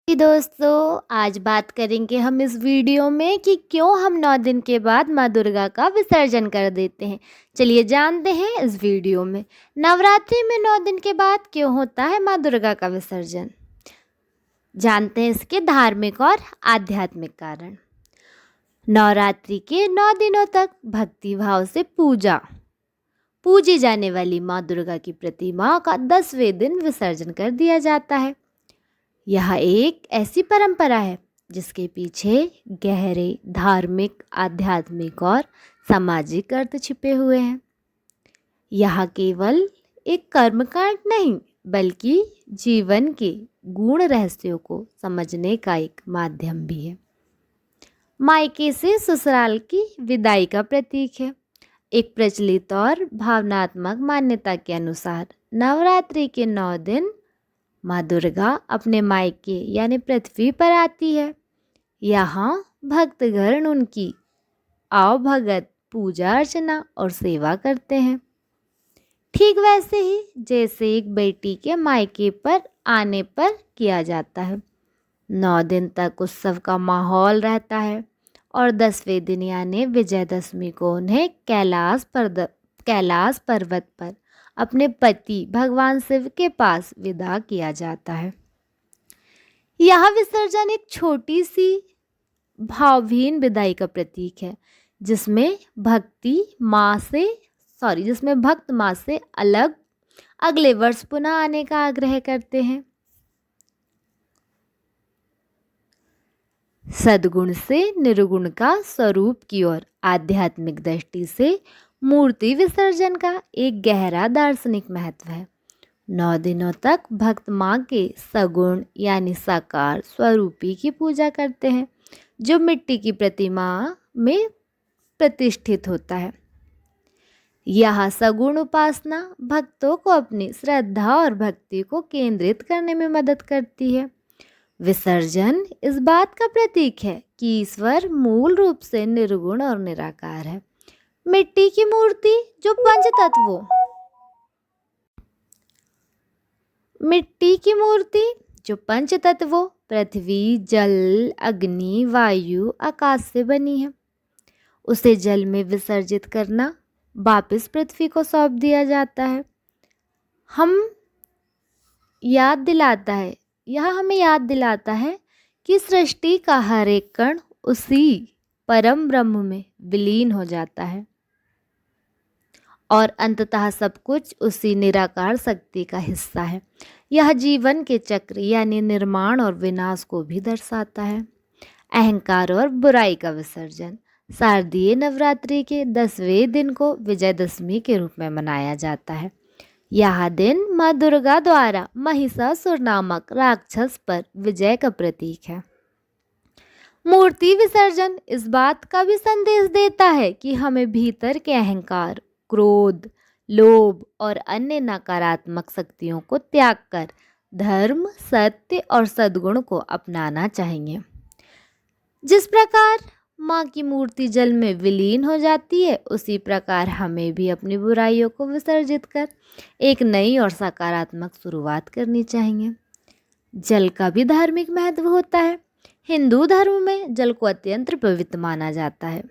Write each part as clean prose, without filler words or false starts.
जी दोस्तों, आज बात करेंगे हम इस वीडियो में कि क्यों हम 9 दिन के बाद माँ दुर्गा का विसर्जन कर देते हैं। चलिए जानते हैं इस वीडियो में। नवरात्रि में 9 दिन के बाद क्यों होता है माँ दुर्गा का विसर्जन। जानते हैं इसके धार्मिक और आध्यात्मिक कारण। नवरात्रि के 9 दिनों तक भक्ति भाव से पूजी जाने वाली माँ दुर्गा की प्रतिमा का 10वें दिन विसर्जन कर दिया जाता है। यह एक ऐसी परंपरा है जिसके पीछे गहरे धार्मिक, आध्यात्मिक और सामाजिक अर्थ छिपे हुए हैं। यह केवल एक कर्मकांड नहीं, बल्कि जीवन के गूढ़ रहस्यों को समझने का एक माध्यम भी है। मायके से ससुराल की विदाई का प्रतीक है। एक प्रचलित और भावनात्मक मान्यता के अनुसार नवरात्रि के 9 दिन माँ दुर्गा अपने मायके यानी पृथ्वी पर आती है। यहाँ भक्तगण उनकी आवभगत पूजा अर्चना और सेवा करते हैं, ठीक वैसे ही जैसे एक बेटी के मायके पर आने पर किया जाता है। 9 दिन तक उत्सव का माहौल रहता है और 10वें दिन यानी विजयदशमी को उन्हें कैलाश पर्वत पर अपने पति भगवान शिव के पास विदा किया जाता है। यह विसर्जन एक छोटी सी भावहीन विदाई का प्रतीक है, जिसमें भक्त माँ से अलग अगले वर्ष पुनः आने का आग्रह करते हैं। सद्गुण से निर्गुण का स्वरूप की ओर आध्यात्मिक दृष्टि से मूर्ति विसर्जन का एक गहरा दार्शनिक महत्व है। 9 दिनों तक भक्त माँ के सगुण यानी साकार स्वरूपी की पूजा करते हैं, जो मिट्टी की प्रतिमा में प्रतिष्ठित होता है। यह सगुण उपासना भक्तों को अपनी श्रद्धा और भक्ति को केंद्रित करने में मदद करती है। विसर्जन इस बात का प्रतीक है कि ईश्वर मूल रूप से निर्गुण और निराकार है। मिट्टी की मूर्ति जो पंच तत्वों पृथ्वी, जल, अग्नि, वायु, आकाश से बनी है, उसे जल में विसर्जित करना वापस पृथ्वी को सौंप दिया जाता है। यह हमें याद दिलाता है कि सृष्टि का हर एक कण उसी परम ब्रह्म में विलीन हो जाता है और अंततः सब कुछ उसी निराकार शक्ति का हिस्सा है। यह जीवन के चक्र यानी निर्माण और विनाश को भी दर्शाता है। अहंकार और बुराई का विसर्जन। शारदीय नवरात्रि के 10वें दिन को विजयदशमी के रूप में मनाया जाता है। यह दिन माँ दुर्गा द्वारा महिषासुर नामक राक्षस पर विजय का प्रतीक है। मूर्ति विसर्जन इस बात का भी संदेश देता है कि हमें भीतर के अहंकार, क्रोध, लोभ और अन्य नकारात्मक शक्तियों को त्याग कर धर्म, सत्य और सद्गुण को अपनाना चाहिए। जिस प्रकार माँ की मूर्ति जल में विलीन हो जाती है, उसी प्रकार हमें भी अपनी बुराइयों को विसर्जित कर एक नई और सकारात्मक शुरुआत करनी चाहिए। जल का भी धार्मिक महत्व होता है। हिंदू धर्म में जल को अत्यंत पवित्र माना जाता है।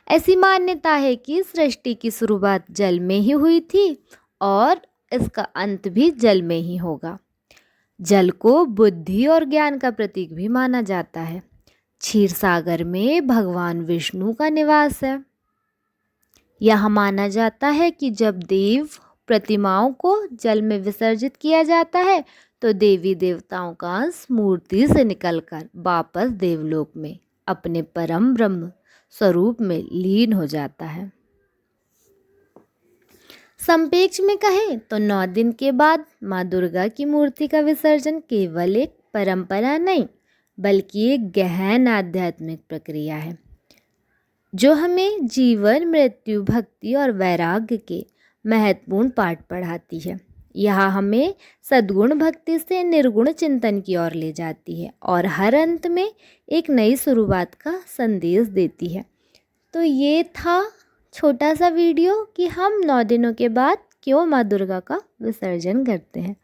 ऐसी मान्यता है कि सृष्टि की शुरुआत जल में ही हुई थी और इसका अंत भी जल में ही होगा। जल को बुद्धि और ज्ञान का प्रतीक भी माना जाता है। क्षीर सागर में भगवान विष्णु का निवास है। यह माना जाता है कि जब देव प्रतिमाओं को जल में विसर्जित किया जाता है, तो देवी देवताओं का अंश मूर्ति से निकलकर वापस देवलोक में अपने परम ब्रह्म स्वरूप में लीन हो जाता है। संक्षेप में कहें तो 9 दिन के बाद माँ दुर्गा की मूर्ति का विसर्जन केवल एक परंपरा नहीं, बल्कि एक गहन आध्यात्मिक प्रक्रिया है, जो हमें जीवन, मृत्यु, भक्ति और वैराग्य के महत्वपूर्ण पाठ पढ़ाती है। यह हमें सद्गुण भक्ति से निर्गुण चिंतन की ओर ले जाती है और हर अंत में एक नई शुरुआत का संदेश देती है। तो ये था छोटा सा वीडियो कि हम 9 दिनों के बाद क्यों माँ दुर्गा का विसर्जन करते हैं।